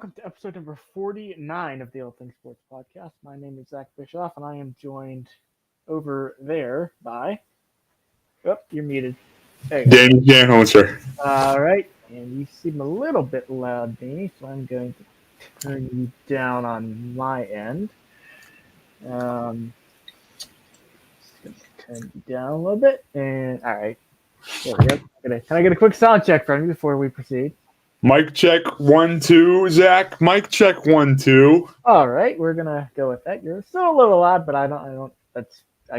welcome to episode number 49 of the All Things Sports Podcast. My name is Zach Bischoff, and I am joined over there by. Oh, you're muted. There you go. Danny Janhoser. All right, and you seem a little bit loud, Danny, so I'm going to turn you down on my end. Just going to turn you down a little bit, and all right, there we go. Can I get a quick sound check from you before we proceed? Mic check 1 2, Zach. Mic check 1 2. All right, we're gonna go with that. You're still a little loud, but I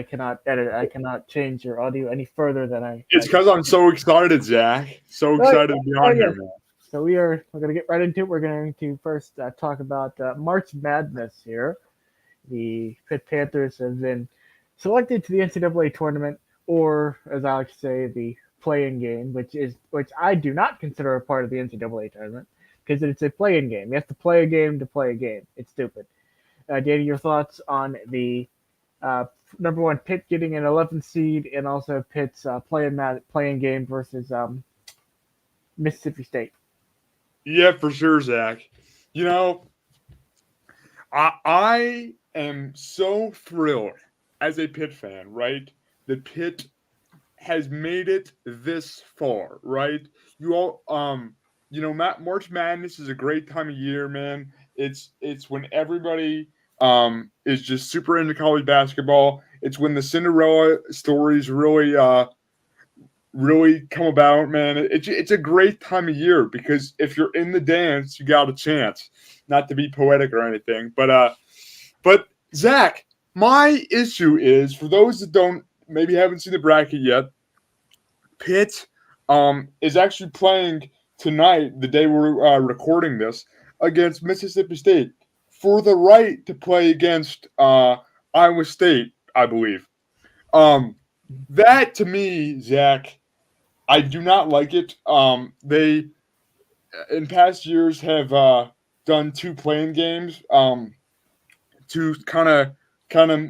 cannot edit it. I cannot change your audio any further than I. It's because I'm so excited, Zach. So excited to be on here, man. So we're gonna get right into it. We're going to first talk about March Madness here. The Pitt Panthers have been selected to the NCAA tournament, or as I like to say, the play-in game, which I do not consider a part of the NCAA tournament because it's a play-in game. You have to play a game to play a game. It's stupid. Danny, your thoughts on the number one Pitt getting an 11th seed and also Pitt's play-in game versus Mississippi State? Yeah, for sure, Zach. You know, I am so thrilled as a Pitt fan, right? That Pitt has made it this far, right? March Madness is a great time of year, man. It's when everybody is just super into college basketball. It's when the Cinderella stories really come about, man. It's a great time of year because if you're in the dance, you got a chance. Not to be poetic or anything, but Zach, my issue is for those that haven't seen the bracket yet. Pitt is actually playing tonight, the day we're recording this, against Mississippi State for the right to play against Iowa State, I believe. That to me, Zach, I do not like it. They in past years have done two playing games to kind of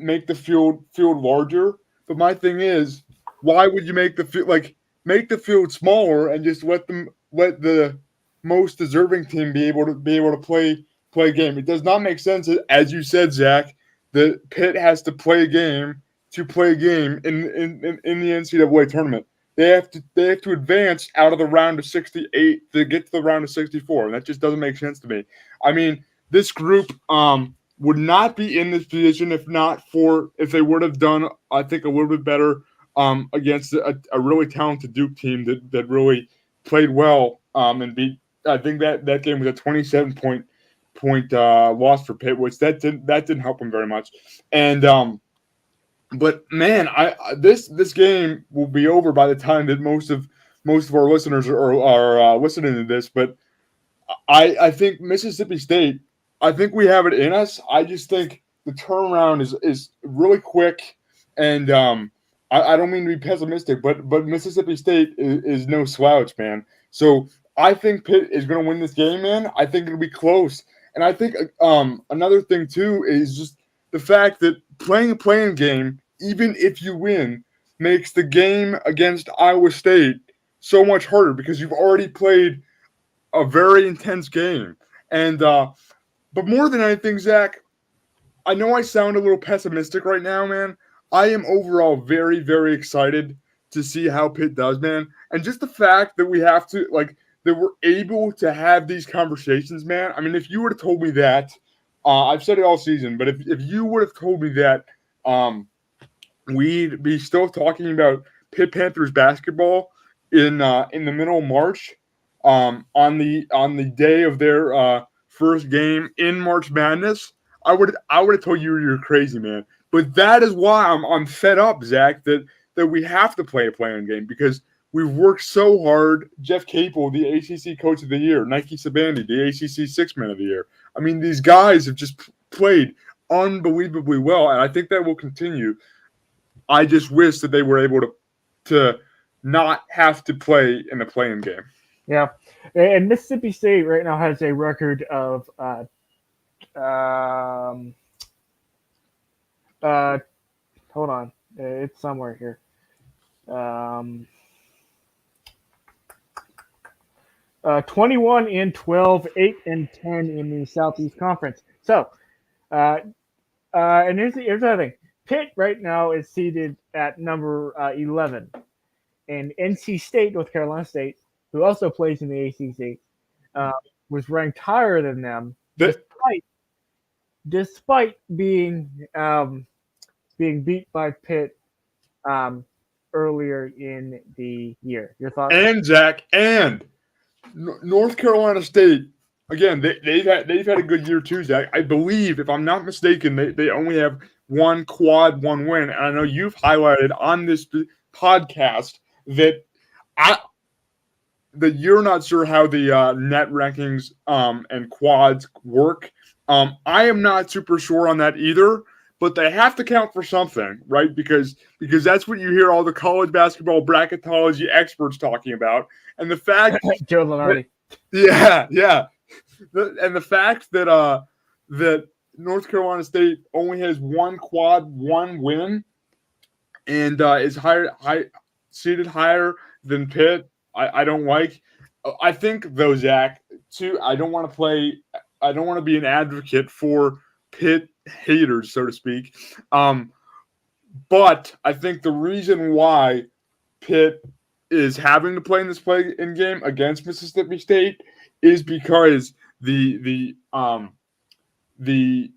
make the field larger. But my thing is, why would you make the field smaller and just let the most deserving team be able to play a game? It does not make sense, as you said, Zach, that Pitt has to play a game to play a game in the NCAA tournament. They have to advance out of the round of 68 to get to the round of 64, and that just doesn't make sense to me. I mean, this group would not be in this position if they would have done, I think, a little bit better against a really talented Duke team that really played well and beat. I think that game was a 27-point loss for Pitt, which that didn't help them very much. And but man, this game will be over by the time that most of our listeners are listening to this. But I think Mississippi State, I think we have it in us. I just think the turnaround is really quick, and I don't mean to be pessimistic, but Mississippi State is no slouch, man. So I think Pitt is going to win this game, man. I think it'll be close, and I think another thing too is just the fact that playing a playing game, even if you win, makes the game against Iowa State so much harder because you've already played a very intense game. And but more than anything, Zach, I know I sound a little pessimistic right now, man. I am overall very, very excited to see how Pitt does, man. And just the fact that that we're able to have these conversations, man. I mean, if you would have told me that, I've said it all season, but if you would have told me that we'd be still talking about Pitt Panthers basketball in the middle of March, on the day of their first game in March Madness, I would have told you you're crazy, man. But that is why I'm fed up, Zach, that we have to play a playing game because we've worked so hard. Jeff Capel, the ACC Coach of the Year, Nike Sabandi, the ACC Sixth Man of the Year. I mean, these guys have just played unbelievably well, and I think that will continue. I just wish that they were able to not have to play in the playing game. Yeah, and Mississippi State right now has a record of hold on, it's somewhere here. 21 and 12, 8 and 10 in the Southeast Conference. So, uh, and here's the other thing. Pitt right now is seated at number 11, and NC State, North Carolina State, who also plays in the ACC, uh, was ranked higher than them, despite being beat by Pitt um, earlier in the year. Your thoughts? And Zach, and North Carolina State, again, they've had a good year too, Zach. I believe, if I'm not mistaken, they only have one quad, one win. And I know you've highlighted on this podcast that you're not sure how the net rankings and quads work. I am not super sure on that either, but they have to count for something, right? Because that's what you hear all the college basketball bracketology experts talking about. And the fact Joe Lunardi. Yeah. And the fact that that North Carolina State only has one quad, one win, and is seated higher than Pitt, I don't like. I think though, Zach, too. I don't want to be an advocate for Pitt haters, so to speak. But I think the reason why Pitt is having to play in this play-in game against Mississippi State is because the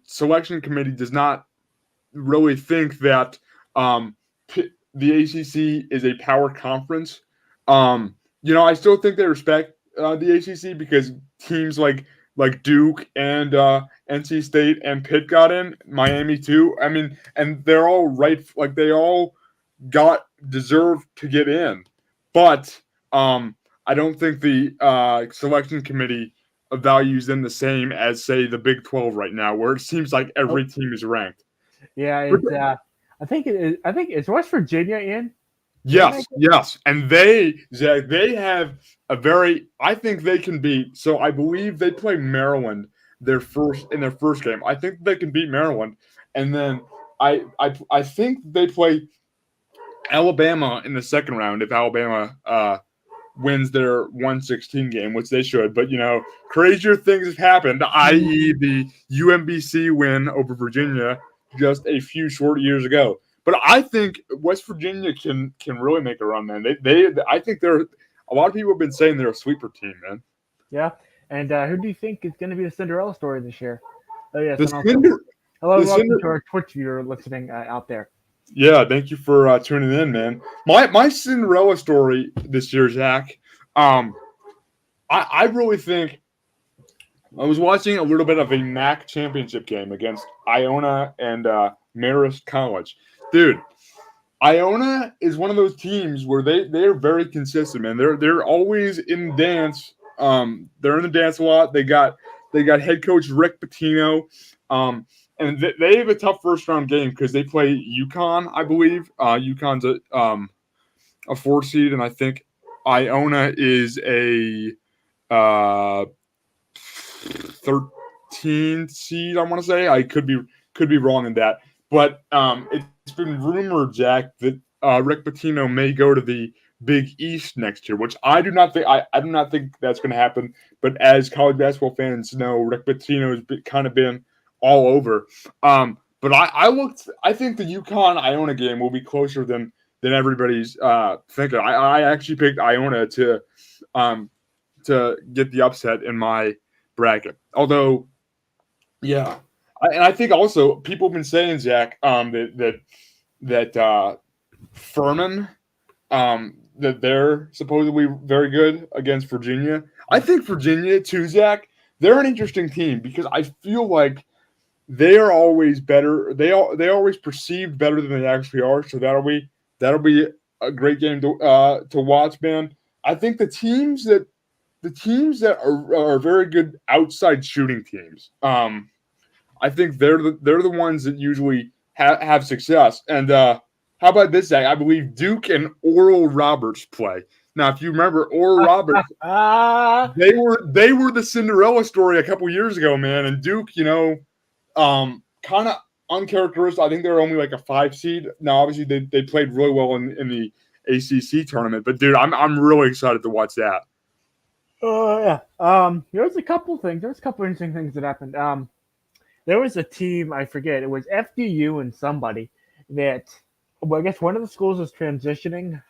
selection committee does not really think that the ACC is a power conference. I still think they respect the ACC because teams like Duke and NC State and Pitt got in, Miami too. I mean, and they're all right, like they all deserve to get in. But I don't think the selection committee values them the same as, say, the Big 12 right now, where it seems like every team is ranked. Yeah, I think it's West Virginia in. Yes, and they have a very. I think they can beat. So I believe they play Maryland in their first game. I think they can beat Maryland, and then I think they play Alabama in the second round if Alabama wins their 116 game, which they should. But crazier things have happened, i.e., the UMBC win over Virginia just a few short years ago. But I think West Virginia can really make a run, man. I think they're a lot of people have been saying they're a sleeper team, man. Yeah, and who do you think is going to be the Cinderella story this year? Oh yes, hello, welcome to our Twitch viewer listening out there. Yeah, thank you for tuning in, man. My Cinderella story this year, Zach. I really think I was watching a little bit of a MAC championship game against Iona and Marist College. Dude, Iona is one of those teams where they're very consistent, man. They're always in dance. They're in the dance a lot. They got head coach Rick Pitino. And they have a tough first round game because they play UConn, I believe. UConn's a 4 seed, and I think Iona is a 13 seed. I want to say. I could be wrong in that, but it's been rumored, Jack, that Rick Pitino may go to the Big East next year, which I do not think. I do not think that's going to happen. But as college basketball fans know, Rick Pitino has kind of been all over. But I think the UConn Iona game will be closer than everybody's thinking. I actually picked Iona to get the upset in my bracket. Although, yeah, I think also people have been saying, Zach, that Furman, that they're supposedly very good against Virginia. I think Virginia too, Zach. They're an interesting team because I feel like they are always better. They always perceived better than they actually are. So that'll be a great game to watch, man. I think the teams that are very good outside shooting teams. I think they're the ones that usually have success. And how about this, Zach? I believe Duke and Oral Roberts play. Now, if you remember, Oral Roberts, they were the Cinderella story a couple years ago, man. And Duke, kind of uncharacteristic. I think they're only like a 5 seed. Now, obviously, they played really well in the ACC tournament. But dude, I'm really excited to watch that. Yeah. There was a couple things. There was a couple interesting things that happened. There was a team, I forget, it was FDU and somebody that, well, I guess one of the schools was transitioning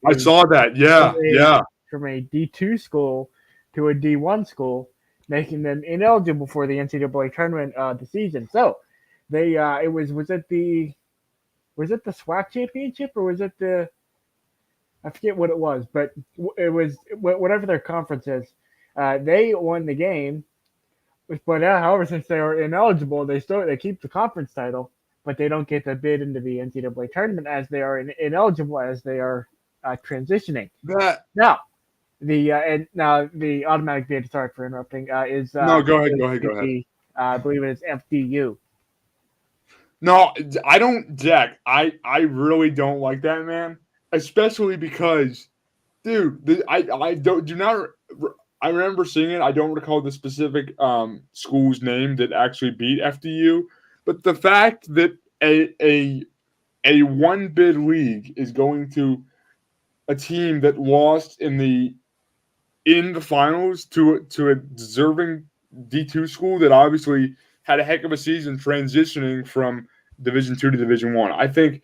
I saw that. from Yeah, a yeah. from a D2 school to a D1 school, making them ineligible for the NCAA tournament this season. So they was it the SWAC championship or was it the, I forget what it was, but it was whatever their conference is. They won the game, but however, since they are ineligible, they keep the conference title, but they don't get to bid into the NCAA tournament as they are ineligible as they are transitioning. That Now and now the automatic bid. Sorry for interrupting. no, go ahead, is go ahead, go to ahead. be I believe it is FDU. No, I don't, Jack. I really don't like that, man. Especially because, dude, I don't do not. I remember seeing it. I don't recall the specific school's name that actually beat FDU, but the fact that a one bid league is going to a team that lost in the finals to a deserving D2 school that obviously had a heck of a season transitioning from Division 2 to Division 1. I think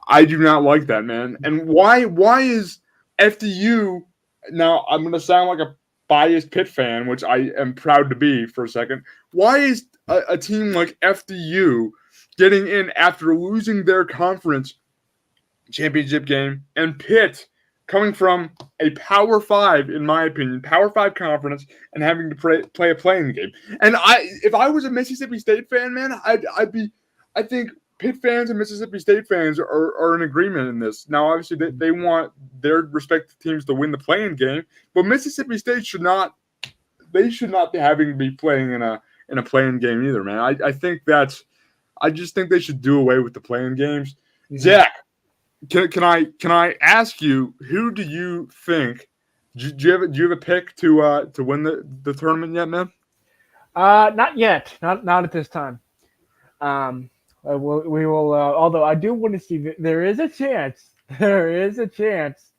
I do not like that, man. And why is FDU, now I'm going to sound like a biased Pitt fan, which I am proud to be for a second. Why is a team like FDU getting in after losing their conference championship game, and Pitt coming from a Power Five, in my opinion, Power Five conference, and having to play a playing game? And if I was a Mississippi State fan, man, I'd be. I think Pitt fans and Mississippi State fans are in agreement in this. Now, obviously, they want their respective teams to win the playing game, but Mississippi State should not. They should not be having to be playing in a playing game either, man. I think that's. I just think they should do away with the playing games. Mm-hmm. Zach, can I ask you, who do you think? Do you have a pick to win the tournament yet, man? Not yet. Not at this time. Um, we will. Although I do want to see that there is a chance. There is a chance.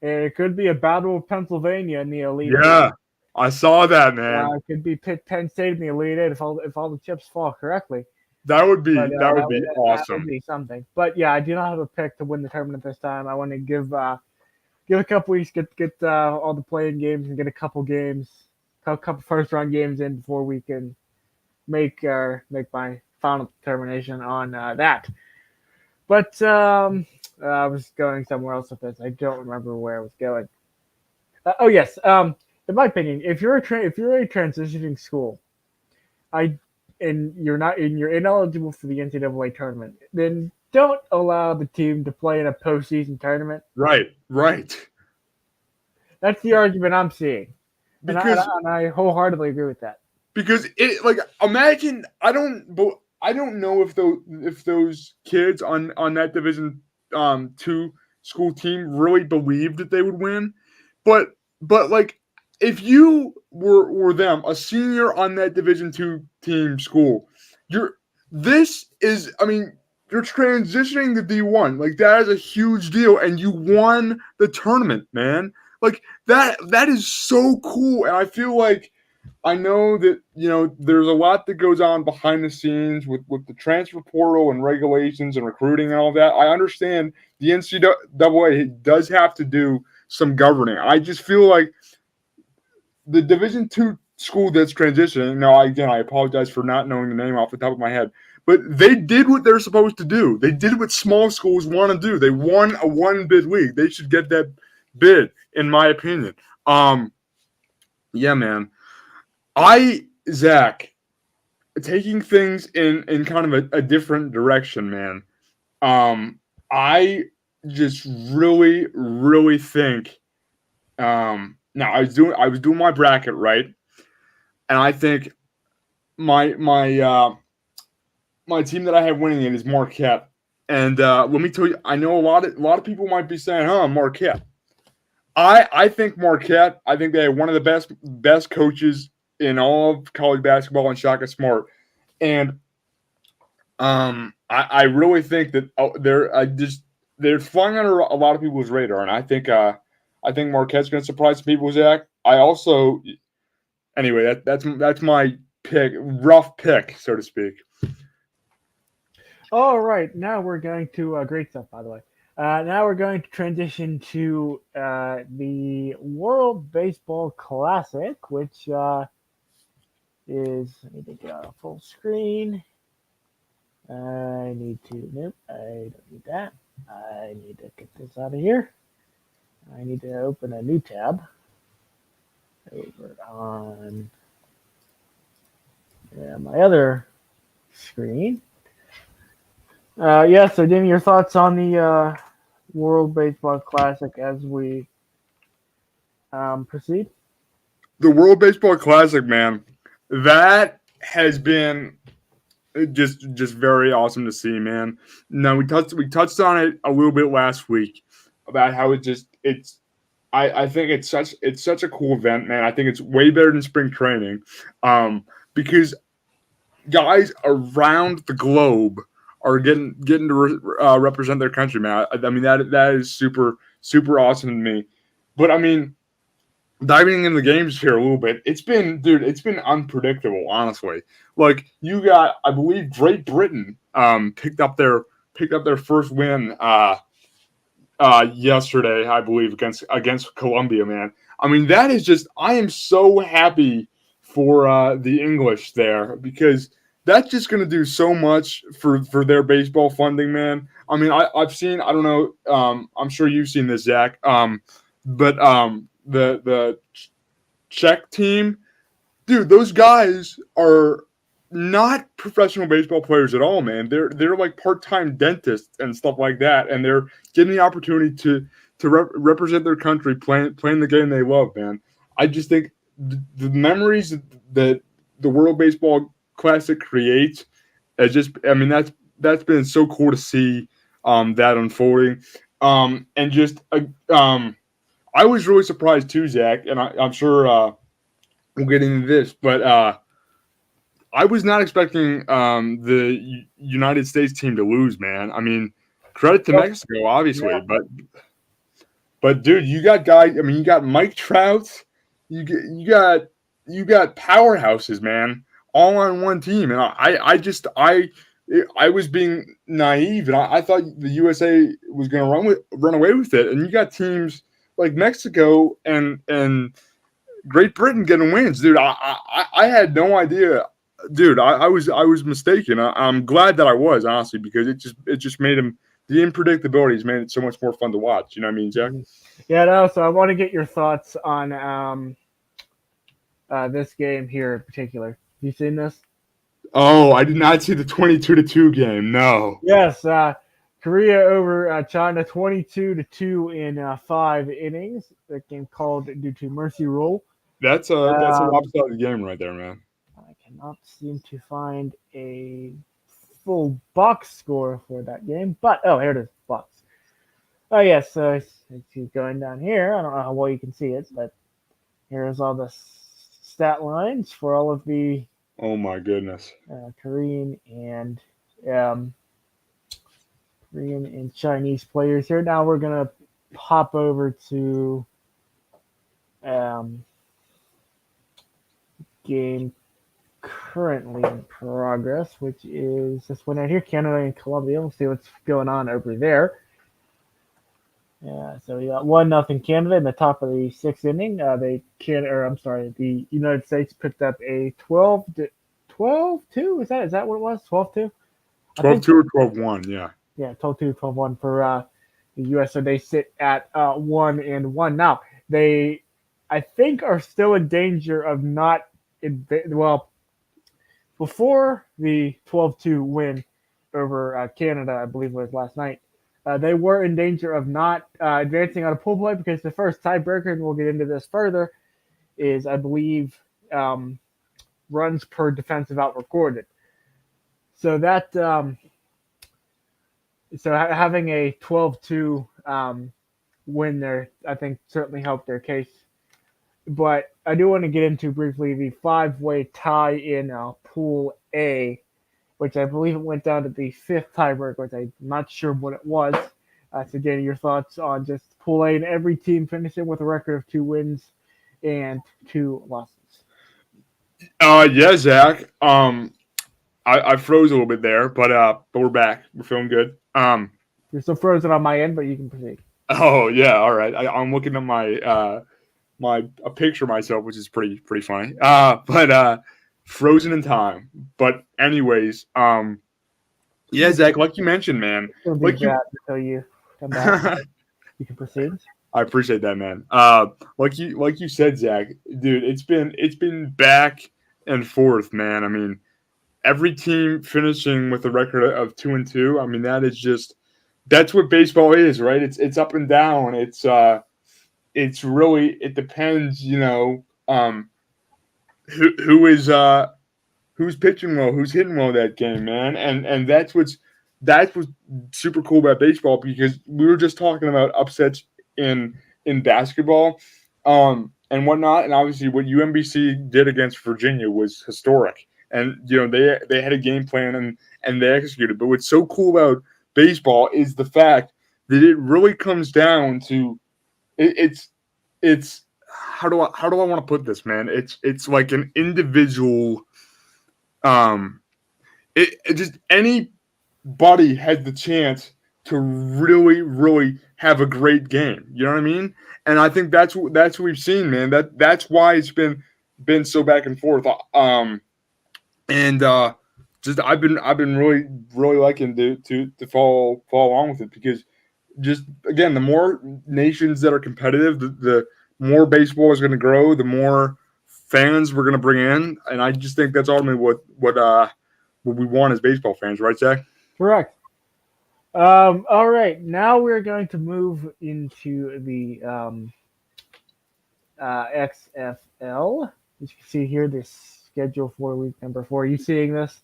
It could be a battle of Pennsylvania in the Elite Eight. Yeah, I saw that, man. It could be Pitt, Penn State in the Elite Eight if all the chips fall correctly. That would But be that would be that would awesome. be something. But yeah, I do not have a pick to win the tournament this time. I want to give a couple weeks, get all the playing games and get a couple games, a couple first round games in before we can make my final determination on that. But I was going somewhere else with this. I don't remember where I was going. Oh yes. In my opinion, if you're if you're a transitioning school, I and you're ineligible for the NCAA tournament, then don't allow the team to play in a postseason tournament. Right, right. That's the argument I'm seeing, and Because I wholeheartedly agree with that. it, like, imagine, I don't know if those kids on that Division 2 school team really believed that they would win, but like, if you were them, a senior on that Division 2 team school, you're this is I mean, you're transitioning to D1. Like, that is a huge deal, and you won the tournament, man. Like, that is so cool, and I feel like, I know that, there's a lot that goes on behind the scenes with the transfer portal and regulations and recruiting and all that. I understand the NCAA does have to do some governing. I just feel like the Division 2 school that's transitioning. Now, again, I apologize for not knowing the name off the top of my head, but they did what they're supposed to do. They did what small schools want to do. They won a one bid league. They should get that bid, in my opinion. Yeah, man. Zach, taking things in kind of a different direction, man. I just really, really think. Now, I was doing my bracket, right, and I think my team that I have winning it is Marquette. And let me tell you, I know a lot of people might be saying, "Huh, Marquette." I think Marquette. I think they have one of the best coaches in all of college basketball, and Shaka Smart. And I really think that they're flying under a lot of people's radar, and I think Marquette's going to surprise some people, Zach. I also anyway that's my rough pick, so to speak. All right, now we're going to great stuff, by the way. Now we're going to transition to the World Baseball Classic, which is. I need to get on full screen. I need to. Nope, I don't need that. I need to get this out of here. I need to open a new tab over on my other screen. Yeah, so give me your thoughts on the World Baseball Classic as we proceed. The World Baseball Classic, man, that has been just very awesome to see, man. Now we touched on it a little bit last week about how it's I think it's such a cool event, man. I think it's way better than spring training, because guys around the globe are getting to represent their country, man. I mean that is super awesome to me. But I mean, diving in the games here a little bit, it's been unpredictable, honestly. Like you got, I believe, Great Britain picked up their first win yesterday, I believe, against Colombia, man. I mean, that is just, I am so happy for the English there, because that's just going to do so much for their baseball funding, man. I mean, I've seen, I don't know, I'm sure you've seen this, Zach, but the Czech team, dude, those guys are not professional baseball players at all, man. They're like part-time dentists and stuff like that, and they're getting the opportunity to represent their country playing the game they love, man. I just think the memories that the World Baseball Classic creates, I mean, that's been so cool to see that unfolding, and just I was really surprised too, Zach, and I'm sure we'll get into this, but I was not expecting the United States team to lose, man. I mean, credit to Mexico, obviously, Yeah. but dude, you got guys. I mean, you got Mike Trout, you got powerhouses, man, all on one team, and I was being naive, and I thought the USA was going to run away with it, and you got teams like Mexico and Great Britain getting wins, dude. I had no idea, dude. I was mistaken. I'm glad that I was, honestly, because it just made him, the unpredictability has made it so much more fun to watch. You know what I mean, Jack? Yeah, no, so I want to get your thoughts on this game here in particular. Have you seen this? Oh, I did not see the 22-2 game. No. Yes, Korea over China 22-2 in 5 innings. That game called due to mercy rule. That's a lopsided game right there, man. I cannot seem to find a full box score for that game, but here it is, box. Oh yes, so it's going down here. I don't know how well you can see it, but here's all the stat lines for all of the Oh my goodness. Korean and Chinese players here. Now we're gonna hop over to game currently in progress, which is this one right here, Canada and Colombia. We'll see what's going on over there. Yeah, so we got 1-0 Canada in the top of the 6th inning. The United States picked up a 12-2. Is that what it was? 12-2? 12-2 or 12-1, yeah. Yeah, 12-2, 12-1 for the U.S. So they sit at 1-1. Now, they, I think, are still in danger of not before the 12-2 win over Canada, I believe it was last night, they were in danger of not advancing on a pool play, because the first tiebreaker, and we'll get into this further, is, I believe, runs per defensive out recorded. So that having a 12-2 win there, I think, certainly helped their case. But I do want to get into briefly the 5-way tie in Pool A, which I believe it went down to the 5th tiebreaker, which I'm not sure what it was. So, Danny, your thoughts on just Pool A and every team finishing with a record of 2 wins and 2 losses. Yeah, Zach. I froze a little bit there, but we're back. We're feeling good. You're still frozen on my end, but you can proceed. Oh yeah, all right. I'm looking at my a picture of myself, which is pretty funny. But frozen in time. But anyways, yeah, Zach, like you mentioned, man. It's going to be Like you, bad until you come back. You can proceed. I appreciate that, man. Like you said, Zach, dude, it's been back and forth, man. I mean, every team finishing with a record of 2-2. I mean, that's what baseball is, right? It's up and down. It's really it depends, who's pitching well, who's hitting well that game, man. And that's what's super cool about baseball because we were just talking about upsets in basketball, and whatnot. And obviously, what UMBC did against Virginia was historic. And they had a game plan and they executed. But what's so cool about baseball is the fact that it really comes down to it's how do I want to put this, man? It's like an individual. It just anybody has the chance to really, really have a great game. You know what I mean? And I think that's what we've seen, man. That's why it's been so back and forth. And just I've been really, really liking to follow along with it because just again, the more nations that are competitive, the more baseball is going to grow, the more fans we're going to bring in, and I just think that's ultimately what we want as baseball fans, right, Zach? Correct. All right. Now we're going to move into the XFL. As you can see here, this schedule for week number 4. Are you seeing this?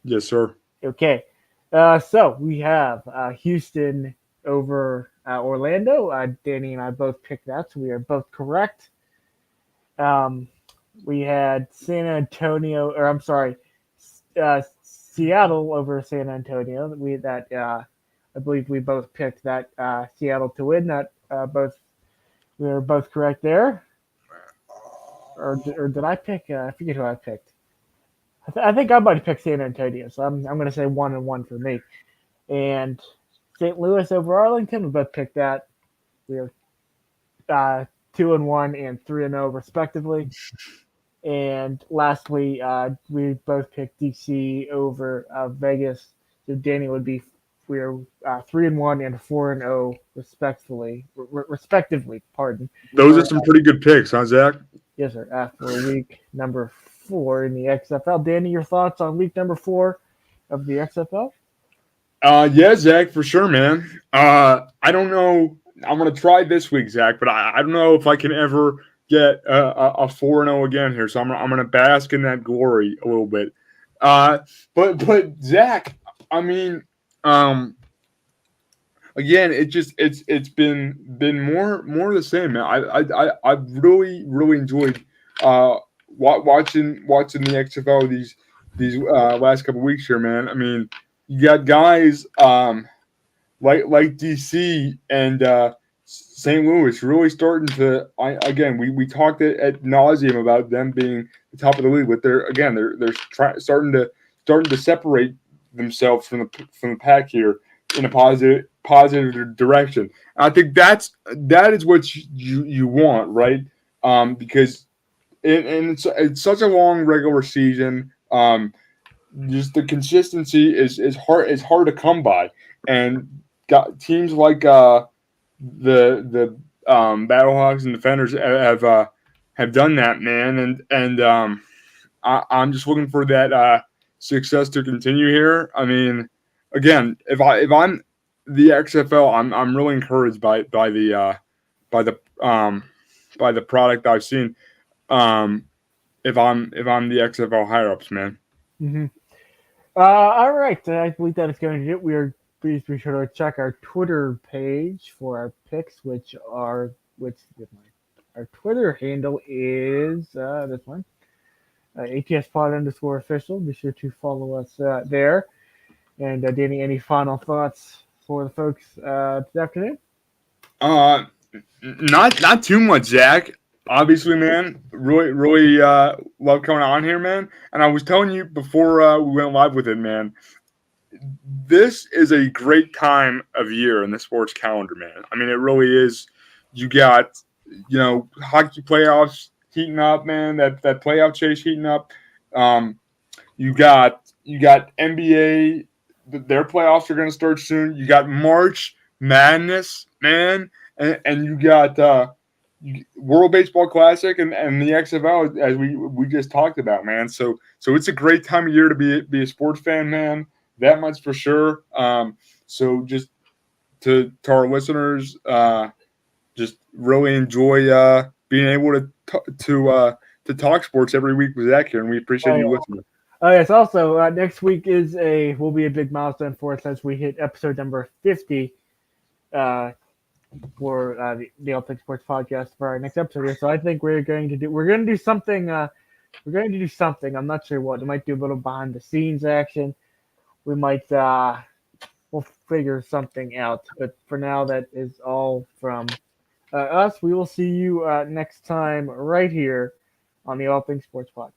Yes, sir. Okay. So we have Houston over Orlando. Danny and I both picked that, so we are both correct. We had Seattle over San Antonio. I believe we both picked that Seattle to win. We were both correct there. Or did I pick? I forget who I picked. I think I might have picked San Antonio, so I'm going to say 1-1 for me. And St. Louis over Arlington, we both picked that. We are 2-1 and 3-0 respectively. And lastly, we both picked DC over Vegas. So Danny would be we are 3-1 and 4-0 respectively. Pardon. Those are some pretty good picks, huh, Zach? Yes, sir. After week number 4 in the XFL, Danny, your thoughts on week number 4 of the XFL? Yeah, Zach, for sure, man. I don't know. I'm gonna try this week, Zach, but I don't know if I can ever get a 4-0 again here. So I'm gonna bask in that glory a little bit. But Zach, I mean, again, it's been more the same, man. I've really enjoyed watching the XFL these last couple weeks here, man. I mean, you got guys like DC and St. Louis really starting to. Again, we talked at nauseum about them being the top of the league, but they're starting to separate themselves from the pack here in a positive direction. I think that is what you want, right? Because it's such a long regular season. Just the consistency is hard to come by, and got teams like the Battlehawks and Defenders have done that, man, and I'm just looking for that success to continue here. I mean, again, if I'm the XFL, I'm really encouraged by the product I've seen. If I'm the XFL higher ups, man. Mm-hmm. All right. I believe that is going to do it. Please be sure to check our Twitter page for our picks, our Twitter handle is this one, ATSPod_official. Be sure to follow us there. And Danny, any final thoughts for the folks this afternoon? Not too much, Zach. obviously, man, really love coming on here, man. And I was telling you before we went live with it, man. This is a great time of year in the sports calendar, man. I mean, it really is. You got, hockey playoffs heating up, man. That playoff chase heating up. Um, you got NBA. Their playoffs are going to start soon. You got March Madness, man, and you got World Baseball Classic and the XFL, as we just talked about, man. So it's a great time of year to be a sports fan, man. That much for sure. So just to our listeners, just really enjoy being able to talk sports every week with Zach here, and we appreciate you listening. Yes. Also, next week will be a big milestone for us as we hit episode number 50 for the All Things Sports Podcast for our next episode here. So I think we're going to do something. We're going to do something. I'm not sure what. We might do a little behind the scenes action. We might we'll figure something out. But for now, that is all from us. We will see you next time right here on the All Things Sports Podcast.